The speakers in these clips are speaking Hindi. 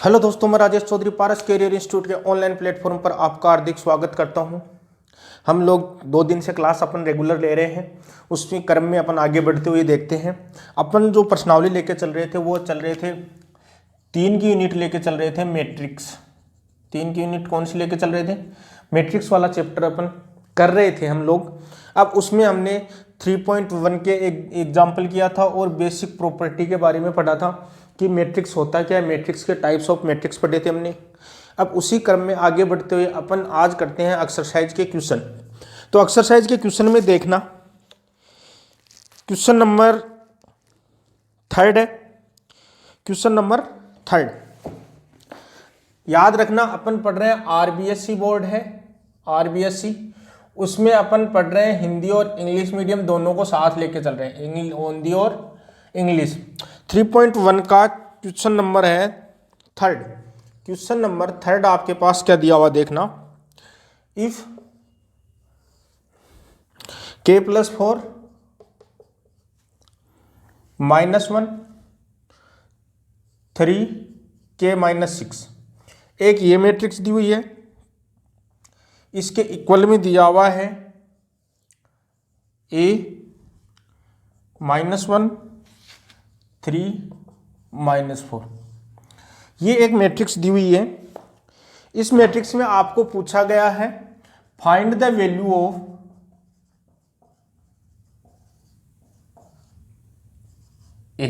हेलो दोस्तों, मैं राजेश चौधरी पारस कैरियर इंस्टीट्यूट के ऑनलाइन प्लेटफॉर्म पर आपका हार्दिक स्वागत करता हूं। हम लोग 2 दिन से क्लास अपन रेगुलर ले रहे हैं, उसमें क्रम में अपन आगे बढ़ते हुए देखते हैं। अपन जो प्रश्नावली लेके चल रहे थे वो चल रहे थे 3 की यूनिट लेके चल रहे थे मैट्रिक्स। 3 की यूनिट कौन सी लेके चल रहे थे? मैट्रिक्स वाला चैप्टर अपन कर रहे थे हम लोग। अब उसमें हमने 3.1 के एक एग्जाम्पल किया था और बेसिक प्रॉपर्टी के बारे में पढ़ा था कि मैट्रिक्स होता क्या है, मैट्रिक्स के टाइप्स ऑफ मैट्रिक्स पढ़े थे हमने। अब उसी क्रम में आगे बढ़ते हुए अपन आज करते हैं एक्सरसाइज के क्वेश्चन। तो एक्सरसाइज के क्वेश्चन में देखना, क्वेश्चन नंबर 3 है। क्वेश्चन नंबर 3 याद रखना, अपन पढ़ रहे हैं आरबीएससी बोर्ड है, आरबीएससी। उसमें अपन पढ़ रहे हैं हिंदी और इंग्लिश मीडियम दोनों को साथ लेके चल रहे हैं, हिंदी और इंग्लिश। 3.1 का क्वेश्चन नंबर है 3। क्वेश्चन नंबर 3 आपके पास क्या दिया हुआ देखना। इफ k + 4 -1 3 k - 6, एक ये मैट्रिक्स दी हुई है, इसके इक्वल में दिया हुआ है a -1 3 -4। ये एक मैट्रिक्स दी हुई है। इस मैट्रिक्स में आपको पूछा गया है फाइंड द वैल्यू ऑफ ए,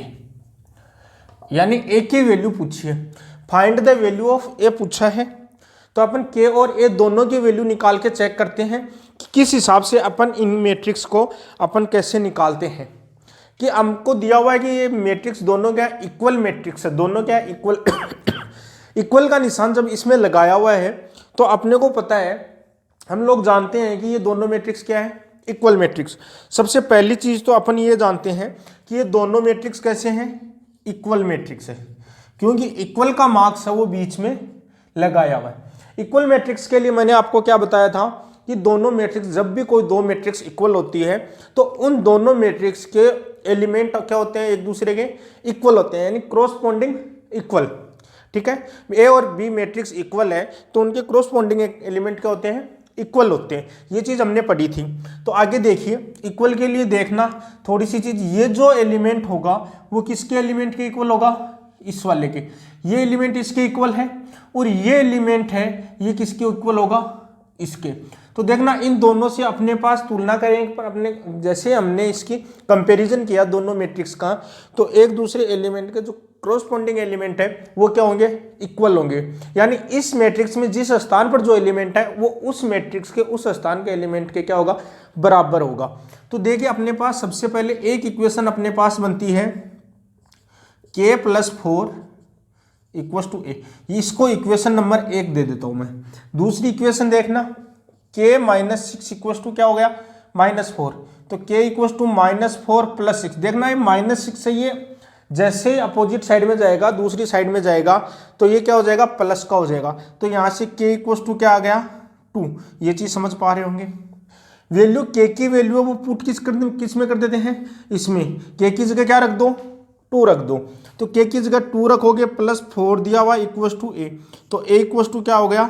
यानी ए की वैल्यू पूछी है। फाइंड द वैल्यू ऑफ ए पूछा है, तो अपन के और ए दोनों की वैल्यू निकाल के चेक करते हैं कि किस हिसाब से अपन इन मैट्रिक्स को अपन कैसे निकालते हैं। कि हमको दिया हुआ है कि ये मैट्रिक्स दोनों क्या इक्वल मैट्रिक्स है, दोनों क्या इक्वल इक्वल का निशान जब इसमें लगाया हुआ है तो अपने को पता है, हम लोग जानते हैं कि ये दोनों मैट्रिक्स क्या है, इक्वल मैट्रिक्स। सबसे पहली चीज तो अपन ये जानते हैं कि ये दोनों मैट्रिक्स कैसे हैं, इक्वल मैट्रिक्स है, क्योंकि इक्वल का मार्क्स है वो बीच में लगाया हुआ है। इक्वल मैट्रिक्स के लिए मैंने आपको क्या बताया था कि दोनों मैट्रिक्स, जब भी कोई दो मैट्रिक्स इक्वल होती है तो उन दोनों मैट्रिक्स के एलिमेंट क्या होते हैं, एक दूसरे के इक्वल होते हैं, यानी क्रॉसपोंडिंग इक्वल। ठीक है, ए और बी मैट्रिक्स इक्वल है तो उनके क्रॉसपोंडिंग एलिमेंट क्या होते हैं, इक्वल होते हैं। ये चीज हमने पढ़ी थी। तो आगे देखिए, इक्वल के लिए देखना थोड़ी सी चीज, ये जो एलिमेंट होगा वो किसके एलिमेंट के इक्वल होगा, इस वाले के। ये एलिमेंट इसके इक्वल है और ये एलिमेंट है ये किसके इक्वल होगा, इसके। तो देखना इन दोनों से अपने पास तुलना करेंगे, पर अपने जैसे हमने इसकी कंपैरिजन किया दोनों मैट्रिक्स का, तो एक दूसरे एलिमेंट के जो क्रॉसपोंडिंग एलिमेंट है वो क्या होंगे, इक्वल होंगे। यानी इस मैट्रिक्स में जिस स्थान पर जो एलिमेंट है वो उस मैट्रिक्स के उस स्थान के एलिमेंट के क्या होगा, बराबर होगा। तो देखिए अपने पास सबसे पहले एक इक्वेशन अपने पास बनती है k + 4 = a। इसको इक्वेशन नंबर 1 दे देता हूं मैं। दूसरी इक्वेशन देखना, k - 6 क्या हो गया, -4। तो k = -4 + 6। देखना ये -6 है, ये जैसे अपोजिट साइड में जाएगा, दूसरी साइड में जाएगा तो ये क्या हो जाएगा, प्लस का हो जाएगा। तो यहां से k = क्या आ गया, 2। ये चीज समझ पा रहे होंगे। वैल्यू k की वैल्यू वो पुट किस में कर देते हैं, इसमें। k की जगह क्या रख दो, 2 रख दो। तो k की जगह 2 रखोगे, +4 दिया हुआ = a। तो a = क्या हो गया,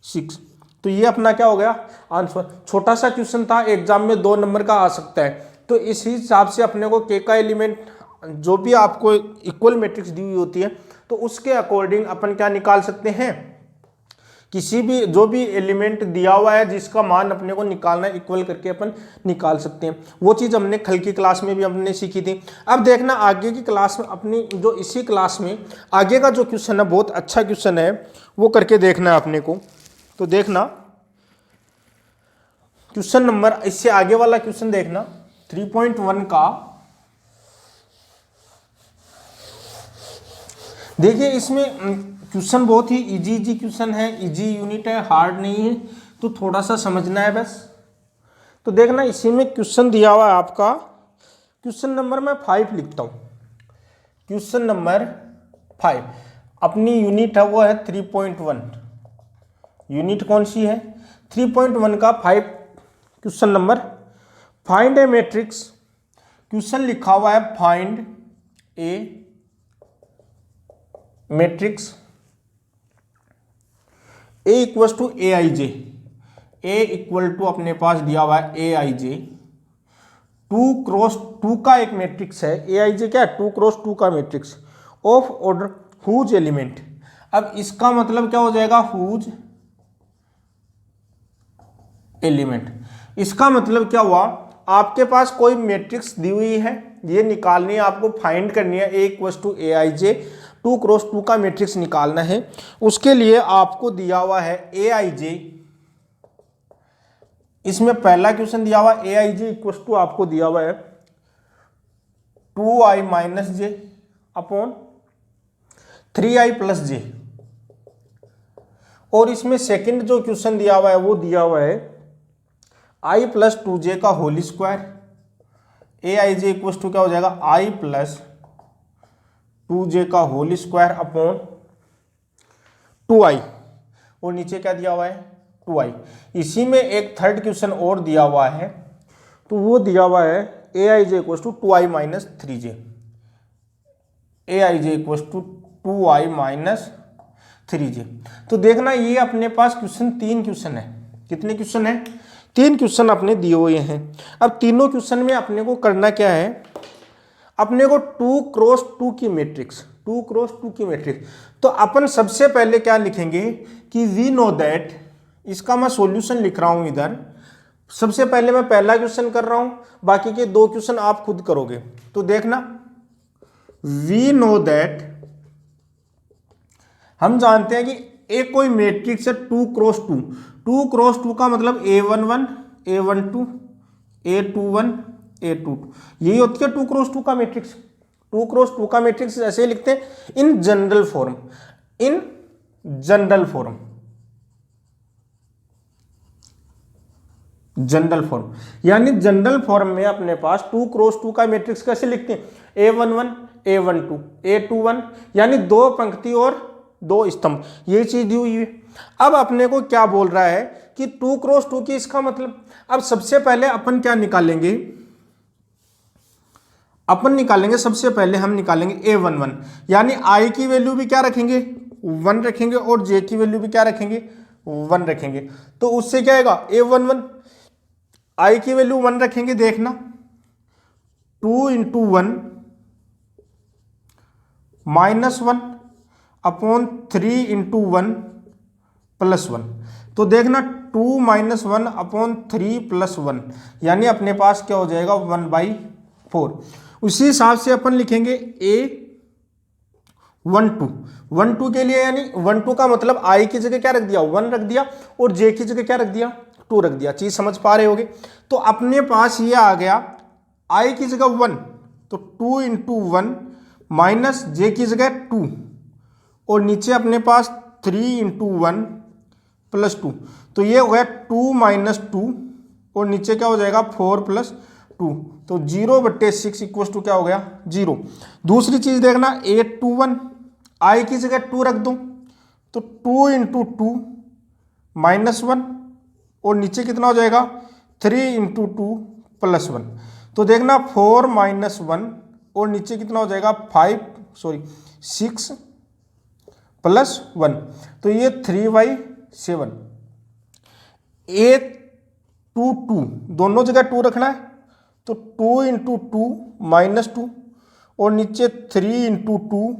6। तो ये अपना क्या हो गया, आंसर। छोटा सा क्वेश्चन था, एग्जाम में 2 नंबर का आ सकता है। तो इस हिसाब से अपने को k का एलिमेंट, जो भी आपको इक्वल मैट्रिक्स दी हुई होती है तो उसके अकॉर्डिंग अपन क्या निकाल सकते हैं, किसी भी जो भी एलिमेंट दिया हुआ है जिसका मान अपने को निकालना है, इक्वल करके अपन निकाल सकते हैं। वो चीज़ हमने कल की क्लास में भी हमने सीखी थी। अब देखना आगे की क्लास में, अपनी जो इसी क्लास में आगे का जो क्वेश्चन है बहुत अच्छा क्वेश्चन है, वो करके देखना है अपने को। तो देखना क्वेश्चन नंबर, इससे आगे वाला क्वेश्चन देखना 3.1 का। देखिए इसमें क्वेश्चन बहुत ही इजी क्वेश्चन है, इजी यूनिट है, हार्ड नहीं है, तो थोड़ा सा समझना है बस। तो देखना इसी में क्वेश्चन दिया हुआ है आपका, क्वेश्चन नंबर मैं 5 लिखता हूं। क्वेश्चन नंबर 5 अपनी यूनिट है वो है 3.1। यूनिट कौन सी है, 3.1 का 5 question number. Find a matrix, question लिखा हुआ है find a matrix A equal to A I J, A equal to अपने पास दिया हुआ है ए आई जे 2x2 का एक मैट्रिक्स है। ए आई जे क्या है? 2x2 का matrix of order whose element. अब इसका मतलब क्या हो जाएगा? Whose element. इसका मतलब क्या हुआ? आपके पास कोई मैट्रिक्स दी हुई है, ये निकालनी है आपको, फाइंड करनी है ए equal to A I J 2x2 का मैट्रिक्स निकालना है। उसके लिए आपको दिया हुआ है ए आई जे, इसमें पहला क्वेश्चन दिया हुआ ए आई जे इक्वल टू आपको दिया हुआ है 2i minus J upon 3i plus J, और इसमें सेकंड जो क्वेश्चन दिया हुआ है वो दिया हुआ है i प्लस 2j का whole square. A I J equal to क्या हो जाएगा? i प्लस 2j का होल स्क्वायर अपॉन 2i, और नीचे क्या दिया हुआ है? 2i। इसी में एक थर्ड क्वेश्चन और दिया हुआ है, तो वो दिया हुआ है A I J equal to 2i minus 3j, A I J equal to 2i minus 3j। तो देखना ये अपने पास क्वेश्चन 3 क्वेश्चन है। कितने क्वेश्चन है? 3 क्वेश्चन अपने दिए हुए हैं। अब तीनों क्वेश्चन में अपने को करना क्या है? अपने को 2x2 की मैट्रिक्स, 2x2 की मैट्रिक्स। तो अपन सबसे पहले क्या लिखेंगे कि वी नो दैट, इसका मैं सॉल्यूशन लिख रहा हूं इधर। सबसे पहले मैं पहला क्वेश्चन कर रहा हूं, बाकी के 2 क्वेश्चन आप खुद करोगे। तो देखना, वी नो दैट, हम जानते हैं कि एक कोई मैट्रिक्स है 2x2। 2x2 का मतलब a11, a12, a21, a22, यही होती है 2x2 का मैट्रिक्स। 2x2 का मैट्रिक्स ऐसे ही लिखते हैं in general form, in general form, general form. यानी जनरल फॉर्म में अपने पास 2x2 का मैट्रिक्स कैसे लिखते हैं? a11, a12, a21, यानी 2 पंक्ति और 2 स्तंभ, ये चीज दी हुई है। अब अपने को क्या बोल रहा है कि 2x2 की, इसका मतलब अब सबसे पहले अपन क्या निकालेंगे? अपन निकालेंगे सबसे पहले हम निकालेंगे a11, यानी i की वैल्यू भी क्या रखेंगे? 1 रखेंगे, और j की वैल्यू भी क्या रखेंगे? 1 रखेंगे। तो उससे क्या आएगा? a11, i की वैल्यू 1 रखेंगे, देखना 2 into 1 minus 1 upon 3 into 1 plus 1। तो देखना 2 माइनस 1 अपॉन 3 प्लस 1, यानी अपने पास क्या हो जाएगा? 1/4। उसी हिसाब से अपन लिखेंगे a12 के लिए, यानी 12 का मतलब i की जगह क्या रख दिया? 1 रख दिया, और j की जगह क्या रख दिया? 2 रख दिया। चीज समझ पा रहे होगे? तो अपने पास ये आ गया i की जगह 1, तो 2 इंटू 1 माइनस j की जगह 2, और नीचे अपने पास 3 इंटू 1 प्लस 2। तो ये हो गया 2 माइनस 2, और नीचे क्या हो जाएगा? 4 प्लस 2। तो 0/6 इक्वल टू क्या हो गया? 0। दूसरी चीज देखना, a21, i की जगह 2 रख दो, तो 2 इंटू 2 माइनस 1, और नीचे कितना हो जाएगा? 3 इंटू 2 प्लस 1। तो देखना 4 माइनस 1, और नीचे कितना हो जाएगा? 6 प्लस 1। तो ये 3/7। a22 दोनों जगह 2 रखना है, तो 2 इंटू 2 माइनस 2, और नीचे 3 इंटू 2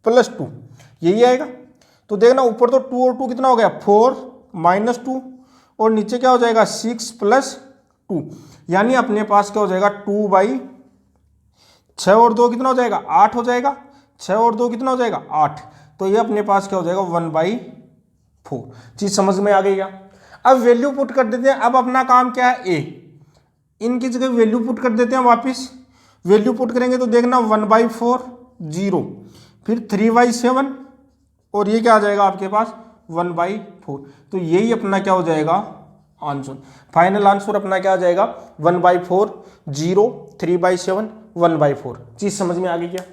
प्लस 2, यही आएगा। तो देखना ऊपर तो 2 और 2 कितना हो गया? 4 माइनस 2, और नीचे क्या हो जाएगा? 6 प्लस 2, यानी अपने पास क्या हो जाएगा? 2/6 और 2 कितना हो जाएगा? 8 हो जाएगा। 6 और 2 कितना हो जाएगा? 8। तो ये अपने पास क्या हो जाएगा? 1/4। चीज समझ में आ गई क्या? अब वैल्यू पुट कर देते हैं। अब अपना काम क्या है? a, इनकी जगह वैल्यू पुट कर देते हैं वापस। वैल्यू पुट करेंगे तो देखना 1/4 0, फिर 3/7, और ये क्या आ जाएगा आपके पास? 1/4। तो यही अपना क्या हो जाएगा? आंसर। फाइनल आंसर अपना क्या आ जाएगा? 1/4 0 3/7 1/4। चीज समझ में आ गई क्या?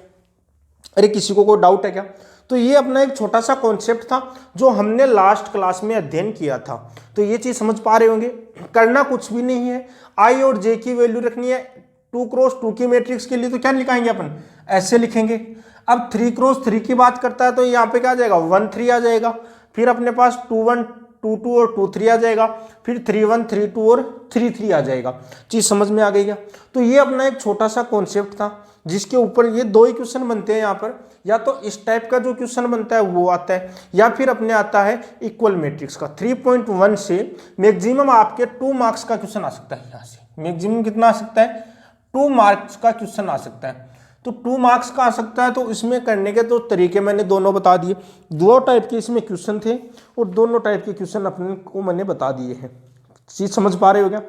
अरे किसी को कोई डाउट है क्या? तो ये अपना एक छोटा सा कॉन्सेप्ट था जो हमने लास्ट क्लास में अध्ययन किया था। तो ये चीज समझ पा रहे होंगे। करना कुछ भी नहीं है, i और j की वैल्यू रखनी है 2x2 की मैट्रिक्स के लिए। तो क्या निकालेंगे अपन? ऐसे लिखेंगे। अब 3 क्रॉस 3 की बात करता है तो यहाँ पे क्या आ जाएगा 1 3 आ जाएगा, फिर अपने पास 2 1 2 2 और 2 3 आ जाएगा, फिर 3 1 3 2 और 3 3 आ जाएगा। चीज समझ में आ गई क्या? तो ये अपना एक छोटा सा कॉन्सेप्ट था जिसके ऊपर ये दो ही क्वेश्चन बनते हैं यहाँ पर, या तो इस टाइप का जो क्वेश्चन बनता है वो आता है, या फिर अपने आता है इक्वल मैट्रिक्स का। 3.1 से मैक्सिमम आपके 2 मार्क्स का क्वेश्चन आ सकता है। यहाँ से मैक्सिमम कितना आ सकता है 2 मार्क्स का क्वेश्चन आ सकता है। तो 2 मार्क्स का आ सकता है, तो इसमें करने के तो तरीके मैंने दोनों बता दिए। 2 टाइप के इसमें क्वेश्चन थे और दोनों टाइप के क्वेश्चन अपने को मैंने बता दिए हैं। चीज समझ पा रहे हो क्या?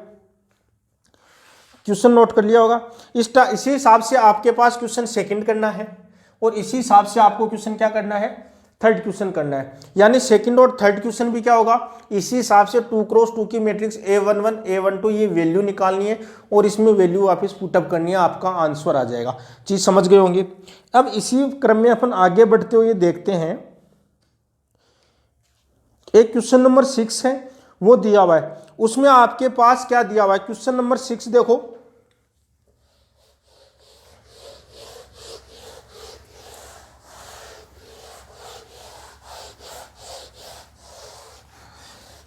क्वेश्चन नोट कर लिया होगा। इसी हिसाब से आपके पास क्वेश्चन सेकंड करना है और इसी हिसाब से आपको क्वेश्चन क्या करना है, थर्ड क्वेश्चन करना है। यानी सेकंड और थर्ड क्वेश्चन भी क्या होगा, इसी हिसाब से 2 क्रॉस 2 की मैट्रिक्स A11 A12 ये वैल्यू निकालनी है और इसमें वैल्यू वापस पुटअप करनी है, आपका आंसर आ जाएगा। चीज समझ गए होंगे। अब इसी क्रम में अपन आगे बढ़ते हुए देखते हैं, एक क्वेश्चन नंबर 6 है वो दिया हुआ है, उसमें आपके पास क्या दिया हुआ है। क्वेश्चन नंबर 6 देखो,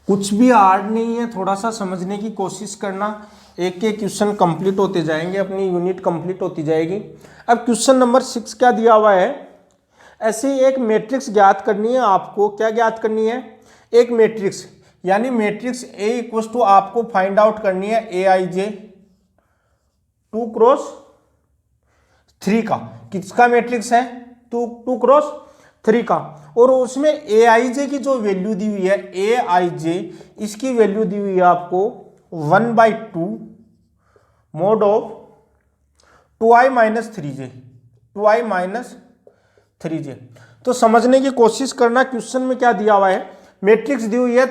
कुछ भी हार्ड नहीं है, थोड़ा सा समझने की कोशिश करना, एक एक क्वेश्चन कंप्लीट होते जाएंगे, अपनी यूनिट कंप्लीट होती जाएगी। अब क्वेश्चन नंबर 6 क्या दिया हुआ है, ऐसी एक मैट्रिक्स ज्ञात करनी है आपको। क्या ज्ञात करनी है, एक मैट्रिक्स, यानी मैट्रिक्स A इक्वल टू आपको फाइंड आउट करनी है AIJ 2 क्रॉस 3 का। किसका मैट्रिक्स है, 2 क्रॉस 3 का। और उसमें AIJ की जो वैल्यू दी हुई है, AIJ इसकी वैल्यू दी हुई है आपको 1/2 mod of 2i minus 3j 2i minus 3j। तो समझने की कोशिश करना, क्वेश्चन में क्या दिया हुआ है, मैट्रिक्स दी हुई है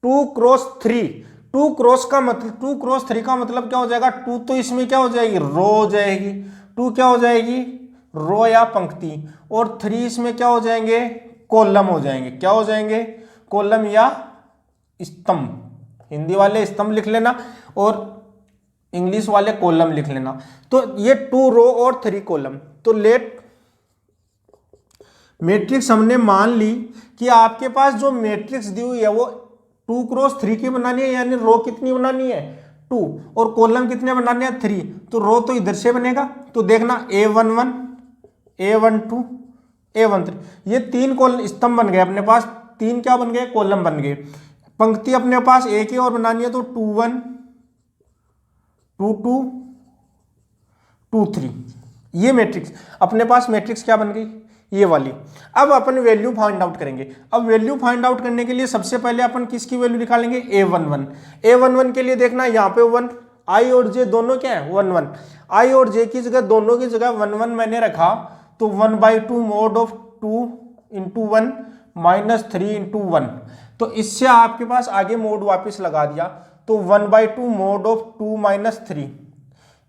2 क्रॉस 3। 2 क्रॉस 3 का मतलब क्या हो जाएगा, 2 तो इसमें क्या हो जाएगी, रो हो जाएगी, 2 क्या हो जाएगी, रो या पंक्ति, और 3 इसमें क्या हो जाएंगे, कॉलम हो जाएंगे। क्या हो जाएंगे, कॉलम या स्तंभ। हिंदी वाले स्तंभ लिख लेना और इंग्लिश वाले कॉलम लिख लेना। तो ये 2 रो और 3 कॉलम। तो लेट मैट्रिक्स हमने मान ली कि आपके पास जो मैट्रिक्स दी हुई है वो 2 क्रॉस 3 की बनानी है, यानी रो कितनी बनानी है 2 और कॉलम कितने बनाने हैं 3। तो रो तो इधर से बनेगा, तो देखना A11 A12 A13 ये 3 कॉलम स्तंभ बन गए अपने पास, 3 क्या बन गए, कॉलम बन गए। पंक्ति अपने पास एक ही और बनानी है, तो 2 1 2 2 2 3 ये मैट्रिक्स अपने पास, मैट्रिक्स क्या बन गई, ये वाली। अब अपन वैल्यू फाइंड आउट करेंगे। अब वैल्यू फाइंड आउट करने के लिए सबसे पहले अपन किसकी वैल्यू निकालेंगे, A11। A11 के लिए देखना यहाँ पे 1 I और J दोनों क्या है 1 1, I और J की जगह दोनों की जगह 1 1 मैंने रखा, तो 1/2 मोड ऑफ 2 × 1 माइनस 3 × 1। तो इससे आपके पास आगे मोड वापस लगा दिया, तो 1/2 mod of 2 minus 3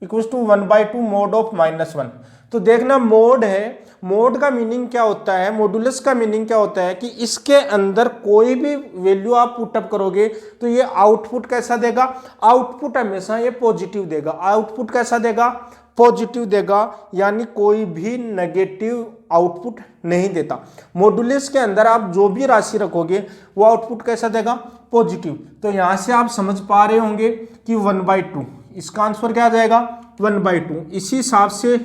equal to 1/2 mod of -1। तो देखना मोड है, मोड का मीनिंग क्या होता है, मॉडुलस का मीनिंग क्या होता है कि इसके अंदर कोई भी वैल्यू आप पुटअप करोगे तो ये आउटपुट कैसा देगा, आउटपुट हमेशा ये पॉजिटिव देगा। आउटपुट कैसा देगा, पॉजिटिव देगा, यानी कोई भी नेगेटिव आउटपुट नहीं देता। मॉडुलस के अंदर आप जो भी राशि रखोगे वो आउटपुट कैसा देगा, पॉजिटिव। तो यहां से आप समझ पा रहे होंगे कि 1/2 इसका आंसर क्या आ जाएगा 1/2। इसी हिसाब से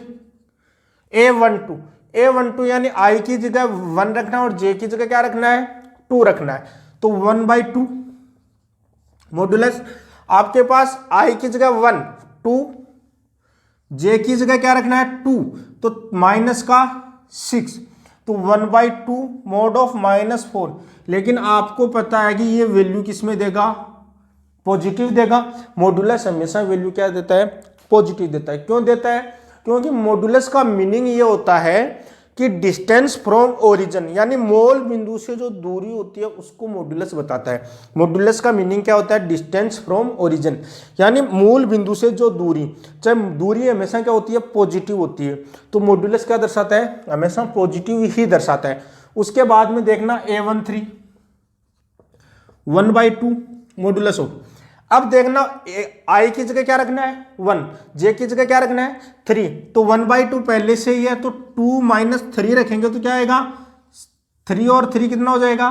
A12 यानी I की जगह 1 रखना है और J की जगह क्या रखना है 2 रखना है, तो 1/2 मॉडुलस आपके पास I की जगह 1 2, J की जगह क्या रखना है 2, तो माइनस का 6, तो 1/2 मोड ऑफ -4। लेकिन आपको पता है कि ये वैल्यू किसमें देगा, पॉजिटिव देगा। मॉडुलस हमेशा वैल्यू क्या देता है, पॉजिटिव देता है। क्यों देता है, क्योंकि मॉडुलस का मीनिंग ये होता है कि डिस्टेंस फ्रॉम ओरिजिन, यानी मूल बिंदु से जो दूरी होती है उसको मॉडुलस बताता है। मॉडुलस का मीनिंग क्या होता है, डिस्टेंस फ्रॉम ओरिजिन, यानी मूल बिंदु से जो दूरी, चाहे दूरी हमेशा क्या होती है, पॉजिटिव होती है। तो मॉडुलस क्या दर्शाता है, हमेशा पॉजिटिव ही दर्शाता है। उसके बाद में देखना A13 1/2 मॉडुलस हो। अब देखना आई की जगह क्या रखना है 1, जे की जगह क्या रखना है 3, तो 1/2 पहले से ही है तो 2 - 3 रखेंगे तो क्या आएगा 3 और 3 कितना हो जाएगा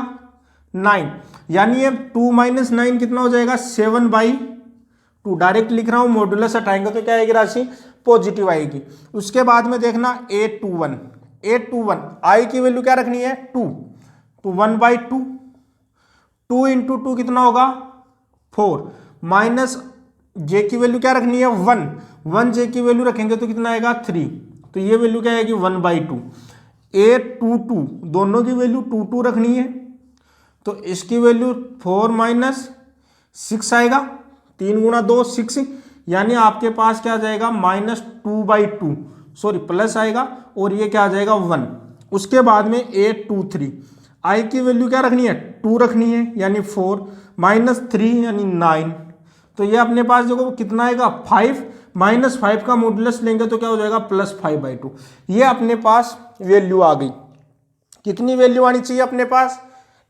9, यानी ये 2 - 9 कितना हो जाएगा 7/2। डायरेक्ट लिख रहा हूं, मॉड्यूलस हटाएंगे तो क्या आएगी राशि पॉजिटिव आएगी। उसके बाद में देखना A21 आई की वैल्यू क्या रखनी है 2, तो 1/2, 2 × 2 कितना होगा 4, माइनस जे की वैल्यू क्या रखनी है 1 जे की वैल्यू रखेंगे तो कितना आएगा 3, तो ये वैल्यू क्या आएगी 1/2। A22 दोनों की वैल्यू 2 रखनी है, तो इसकी वैल्यू 4 - 6 आएगा, 3 × 2 6, यानी आपके पास क्या आ जाएगा -2/2, सॉरी प्लस आएगा, और ये क्या आ जाएगा 1। उसके बाद में A23 आई की वैल्यू क्या रखनी है 2 रखनी है, यानी 4 - 3 यानी 9, तो ये अपने पास देखो कितना आएगा 5, -5 का मॉड्यूलस लेंगे तो क्या हो जाएगा +5/2। ये अपने पास वैल्यू आ गई। कितनी वैल्यू आनी चाहिए अपने पास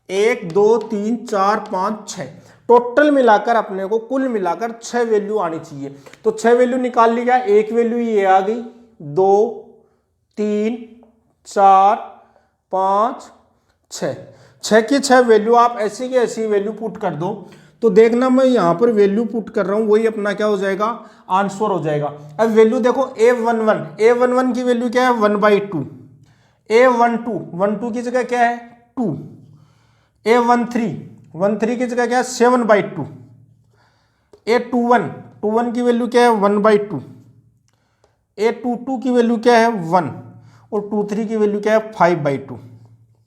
1 2 3 4 5 6, टोटल मिलाकर अपने को कुल मिलाकर 6 वैल्यू आनी चाहिए। तो 6 वैल्यू निकाल लिया, एक वैल्यू ये आ गई 2 3 4 5 6, 6 की 6 वैल्यू आप ऐसी की ऐसी वैल्यू पुट कर दो, तो देखना मैं यहां पर वैल्यू पुट कर रहा हूं वही अपना क्या हो जाएगा आंसर हो जाएगा। अब वैल्यू देखो A11 की वैल्यू क्या है 1/2, A12 की जगह क्या है 2, A13 की जगह क्या है 7/2, A21 की वैल्यू क्या है 1/2, A22 की वैल्यू क्या है 1, और 23 की वैल्यू क्या है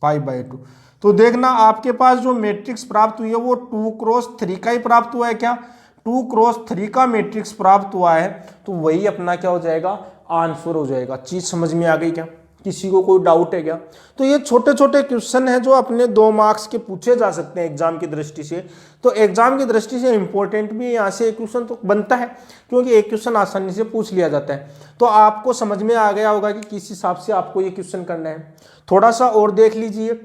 5/2। तो देखना आपके पास जो मैट्रिक्स प्राप्त हुई है वो 2×3 का ही प्राप्त हुआ है क्या, 2×3 का मैट्रिक्स प्राप्त हुआ है, तो वही अपना क्या हो जाएगा आंसर हो जाएगा। चीज समझ में आ गई क्या, किसी को कोई डाउट है क्या? तो ये छोटे छोटे क्वेश्चन हैं जो अपने 2 मार्क्स के पूछे जा सकते हैं एग्जाम की दृष्टि से। तो एग्जाम की दृष्टि से इंपॉर्टेंट भी यहाँ से एक क्वेश्चन तो बनता है, क्योंकि एक क्वेश्चन आसानी से पूछ लिया जाता है। तो आपको समझ में आ गया होगा कि किस हिसाब से आपको ये क्वेश्चन करना है। थोड़ा सा और देख लीजिए,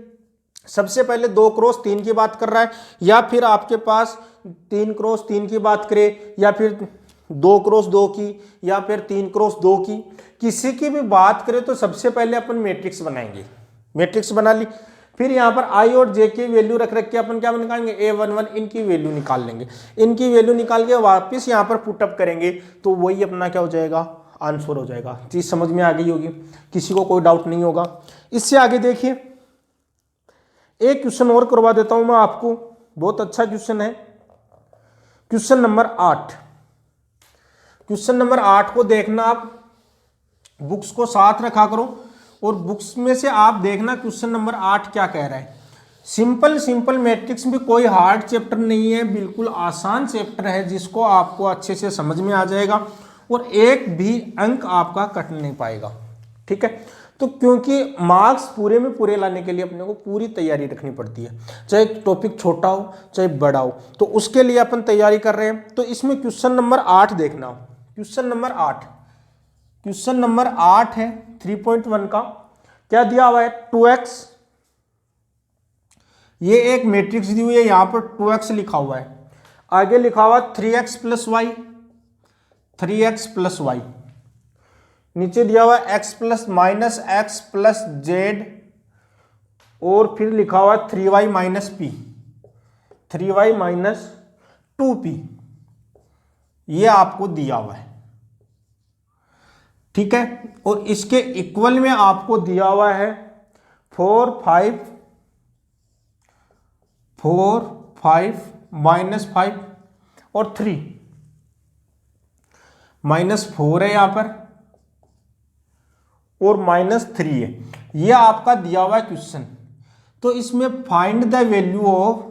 सबसे पहले 2×3 की बात कर रहा है, या फिर आपके पास 3×3 की बात करे, या फिर 2×2 की, या फिर 3×2 की, किसी की भी बात करें तो सबसे पहले अपन मैट्रिक्स बनाएंगे। मैट्रिक्स बना ली, फिर यहाँ पर आई और जे की वैल्यू रख के अपन क्या निकालेंगे A11 इनकी वैल्यू निकाल लेंगे, इनकी वैल्यू निकाल के वापस यहाँ पर पुटअप करेंगे, तो वही अपना क्या हो जाएगा आंसर हो जाएगा। चीज समझ में आ गई होगी, किसी को कोई डाउट नहीं होगा। इससे आगे देखिए, एक क्वेश्चन और करवा देता हूं मैं आपको, बहुत अच्छा क्वेश्चन है, क्वेश्चन नंबर 8। क्वेश्चन नंबर 8 को देखना, आप बुक्स को साथ रखा करो और बुक्स में से आप देखना क्वेश्चन नंबर 8 क्या कह रहा है। सिंपल मैट्रिक्स में कोई हार्ड चैप्टर नहीं है, बिल्कुल आसान चैप्टर है जिसको आपको अच्छे से समझ में आ जाएगा और एक भी अंक आपका कट नहीं पाएगा। ठीक है, तो क्योंकि मार्क्स पूरे में पूरे लाने के लिए अपने को पूरी तैयारी रखनी पड़ती है, चाहे टॉपिक छोटा हो चाहे बड़ा हो, तो उसके लिए अपन तैयारी कर रहे हैं। तो इसमें क्वेश्चन नंबर 8 देखना, क्वेश्चन नंबर 8 है 3.1 का। क्या दिया हुआ है 2x, ये एक मैट्रिक्स दी हुई है, यहां पर 2x लिखा हुआ है, आगे लिखा हुआ 3x + y, नीचे दिया हुआ x + -x + z, और फिर लिखा हुआ 3y - p, 3y - 2p, ये आपको दिया हुआ है। ठीक है, और इसके इक्वल में आपको दिया हुआ है 4 5 -5 और 3 -4 है यहां पर और -3 है, ये आपका दिया हुआ है क्वेश्चन। तो इसमें find the value of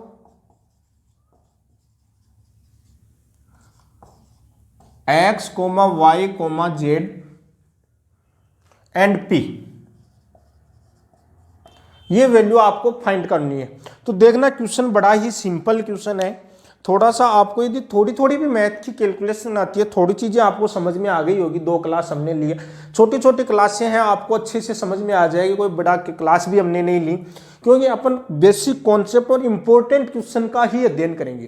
x, y, z and p, ये वैल्यू आपको फाइंड करनी है। तो देखना क्वेश्चन बड़ा ही सिंपल क्वेश्चन है, थोड़ा सा आपको यदि थोड़ी भी मैथ की कैलकुलेशन आती है, थोड़ी चीजें आपको समझ में आ गई होगी, 2 क्लास हमने लिए, छोटी छोटी क्लासें हैं, आपको अच्छे से समझ में आ जाएगी, कोई बड़ा क्लास भी हमने नहीं ली, क्योंकि अपन बेसिक कॉन्सेप्ट और इंपॉर्टेंट क्वेश्चन का ही अध्ययन करेंगे।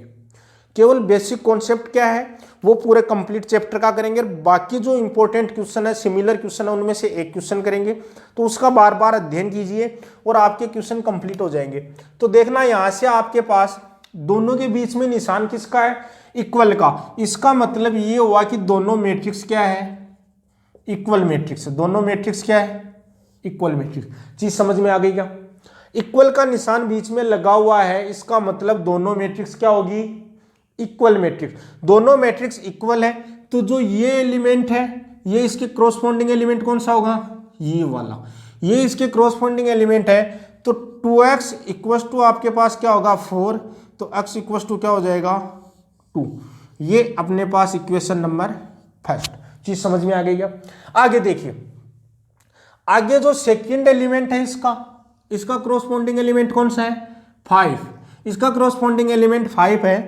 केवल बेसिक कॉन्सेप्ट क्या है वो पूरे कंप्लीट चैप्टर का करेंगे, बाकी जो इंपॉर्टेंट क्वेश्चन है, सिमिलर क्वेश्चन है, उनमें से एक क्वेश्चन करेंगे, तो उसका बार बार अध्ययन कीजिए और आपके क्वेश्चन कंप्लीट हो जाएंगे। तो देखना यहाँ से आपके पास दोनों के बीच में निशान किसका है, इक्वल का। इसका मतलब ये हुआ कि दोनों मैट्रिक्स क्या है, इक्वल मैट्रिक्स। दोनों मैट्रिक्स क्या है, इक्वल मैट्रिक्स। चीज समझ में आ गई क्या? इक्वल का निशान बीच में लगा हुआ है, इसका मतलब दोनों मैट्रिक्स क्या होगी, इक्वल मैट्रिक्स। दोनों मैट्रिक्स इक्वल है, तो जो ये एलिमेंट है ये इसके क्रॉसपोंडिंग एलिमेंट कौन सा होगा, ये वाला। ये इसके क्रॉसपोंडिंग एलिमेंट है, तो 2x इक्वल टू आपके पास क्या होगा 4, तो x इक्वल टू क्या हो जाएगा 2। ये अपने पास इक्वेशन नंबर फर्स्ट। चीज समझ में आ गई क्या? आगे देखिए, आगे जो सेकंड एलिमेंट है इसका क्रॉसपोंडिंग एलिमेंट कौन सा है, 5। इसका क्रॉसपोंडिंग एलिमेंट 5 है,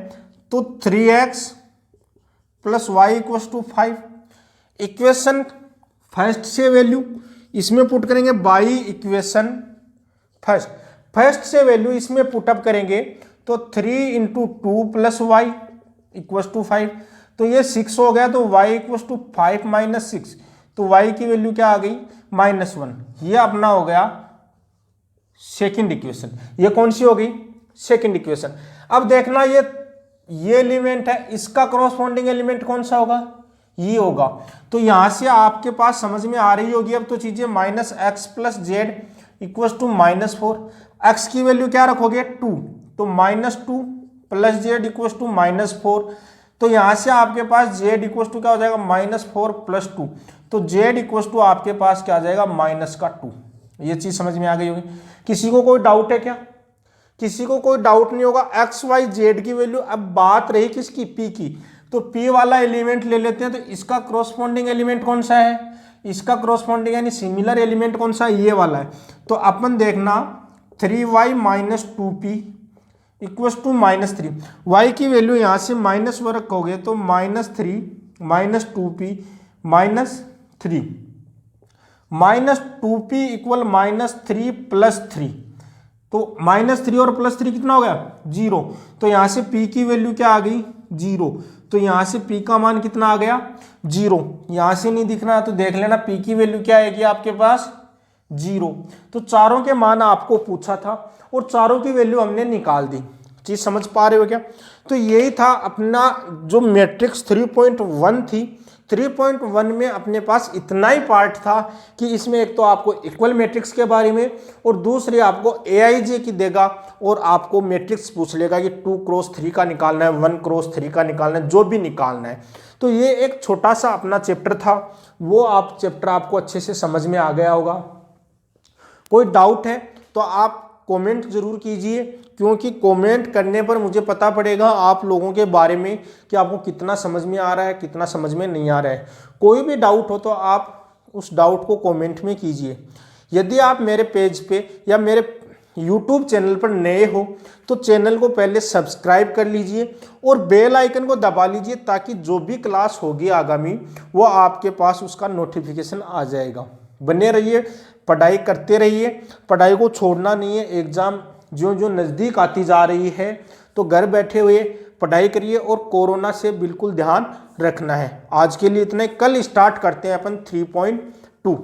तो 3x plus Y equal to 5। Equation first से वैल्यू इसमें पुट करेंगे, बाई इक्वेशन फर्स्ट से वैल्यू इसमें पुटअप करेंगे, तो 3 into 2 plus Y equal to 5, तो ये 6 हो गया, तो y इक्वल टू 5 माइनस 6, तो y की वैल्यू क्या आ गई -1। ये अपना हो गया सेकंड इक्वेशन। ये कौन सी हो गई, सेकंड इक्वेशन। अब देखना ये एलिमेंट है, इसका क्रॉसपोंडिंग एलिमेंट कौन सा होगा, ये होगा। तो यहां से आपके पास समझ में आ रही होगी अब तो चीजें, -x plus Z equal to -4। x की वैल्यू क्या रखोगे 2, तो -2 प्लस जेड इक्वल टू -4। तो यहां से आपके पास z इक्वल टू क्या हो जाएगा -4 प्लस 2, तो z इक्वल टू आपके पास क्या आ जाएगा -2। ये चीज समझ में आ गई होगी। किसी को कोई डाउट है क्या? किसी को कोई डाउट नहीं होगा। x y z की वैल्यू, अब बात रही किसकी, p की, तो p वाला एलिमेंट ले लेते हैं। तो इसका क्रॉसपोंडिंग एलिमेंट कौन सा है, इसका क्रॉसपोंडिंग यानी सिमिलर एलिमेंट कौन सा है, ये वाला है। तो अपन देखना 3y minus 2p equal to -3। y की वैल्यू यहाँ से माइनस व रखोगे, तो -3 minus 2p -3 -2p equal -3 plus 3, तो -3 और +3 कितना हो गया 0। तो यहाँ से p की वैल्यू क्या आ गई 0, तो यहाँ से p का मान कितना आ गया 0। यहाँ से नहीं दिख रहा तो देख लेना p की वैल्यू क्या आएगी आपके पास 0। तो चारों के मान आपको पूछा था और चारों की वैल्यू हमने निकाल दी। चीज समझ पा रहे हो क्या? तो यही था अपना जो मैट्रिक्स 3.1 थी। 3.1 में अपने पास इतना ही पार्ट था कि इसमें एक तो आपको इक्वल मैट्रिक्स के बारे में और दूसरे आपको AIJ की देगा और आपको मैट्रिक्स पूछ लेगा कि 2x3 का निकालना है, 1x3 का निकालना है, जो भी निकालना है। तो ये एक छोटा सा अपना चैप्टर था, वो आप चैप्टर आपको अच्छे से समझ में आ गया होगा। कोई डाउट है तो आप कमेंट जरूर कीजिए, क्योंकि कमेंट करने पर मुझे पता पड़ेगा आप लोगों के बारे में कि आपको कितना समझ में आ रहा है, कितना समझ में नहीं आ रहा है। कोई भी डाउट हो तो आप उस डाउट को कमेंट में कीजिए। यदि आप मेरे पेज पे या मेरे YouTube चैनल पर नए हो तो चैनल को पहले सब्सक्राइब कर लीजिए और बेल आइकन को दबा लीजिए, ताकि जो भी क्लास होगी आगामी वो आपके पास उसका नोटिफिकेशन आ जाएगा। बने रहिए, पढ़ाई करते रहिए, पढ़ाई को छोड़ना नहीं है। एग्ज़ाम जो जो नज़दीक आती जा रही है तो घर बैठे हुए पढ़ाई करिए और कोरोना से बिल्कुल ध्यान रखना है। आज के लिए इतना ही, कल स्टार्ट करते हैं अपन 3.2।